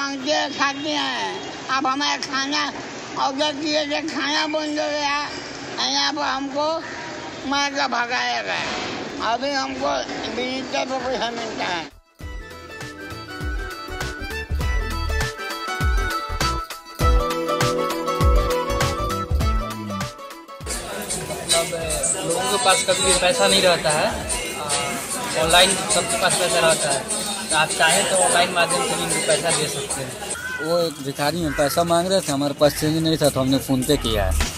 मांगते हैं, खाते हैं। अब हमारे खाना ऑर्डर किए थे, खाना बंद हो गया, यहाँ पर हमको मार कर भगाया गया। अभी हमको डिजिटल पर पैसा मिलता है। मतलब लोगों के पास कभी भी पैसा नहीं रहता है, ऑनलाइन सबके पास पैसा रहता है, तो आप चाहें तो ऑनलाइन माध्यम से भी इनको पैसा दे सकते हैं। वो एक भिखारी में पैसा मांग रहे थे, हमारे पास चेंज नहीं था तो हमने फ़ोन पे किया है।